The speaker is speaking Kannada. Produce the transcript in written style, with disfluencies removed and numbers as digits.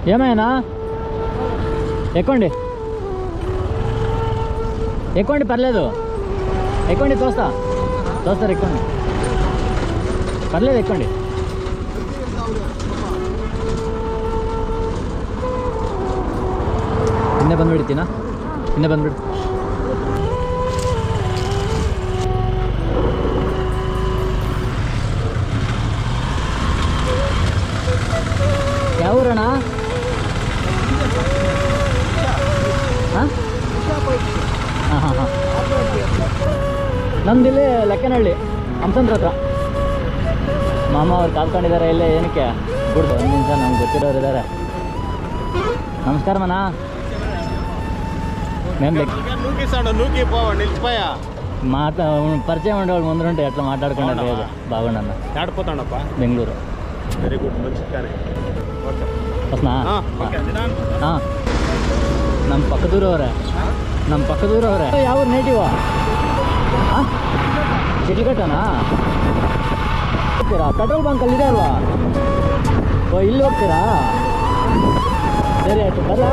ఏమైనా ఎక్కండి ఎక్కండి పర్లేదు ఎక్కండి తోస్తారు ఎక్కండి పర్లేదు ఎక్కండి ಹಿಂದೆ ಬಂದ್ಬಿಡ್ತೀನಾ ಹಿಂದೆ ಬಂದ್ಬಿಡು ಯಾವ ಊರಣ್ಣ ಹಾಂ ಹಾಂ ಹಾಂ ಹಾಂ ನಮ್ದಿಲ್ಲಿ ಲೆಕ್ಕನಹಳ್ಳಿ ಹಂಸಂದ್ರ ಹತ್ರ ಮಾಮ ಅವ್ರು ಕಾಲ್ಕೊಂಡಿದ್ದಾರೆ ಇಲ್ಲೇ ಏನಕ್ಕೆ ಬಿಡ್ದು ಒಂದು ನಿಮಿಷ ನಮ್ಗೆ ಗೊತ್ತಿರೋರು ಇದ್ದಾರೆ ನಮಸ್ಕಾರ ಮನ మేము పరిచయం ఉండేవాళ్ళు ముందు ఎట్లా మాట్లాడుకున్నారు లేదు బాగుండన్న ఆడిపోతాడప్ప బెంగళూరు వెరీ గుడ్ మంచి వస్తున్నా ನಮ್ಮ ಪಕ್ಕದೂರವ್ರೆ ಯಾವ ನೇಟಿವ ಶಿಡ್ಲಘಟ್ಟನಾ ಹೋಗ್ತೀರಾ ಪೆಟ್ರೋಲ್ ಬಂಕಲ್ಲಿ ಇದೆ ಅಲ್ವಾ ಓ ಇಲ್ಲಿ ಹೋಗ್ತೀರಾ ಸರಿ ಆಯಿತು ಬರಲಾ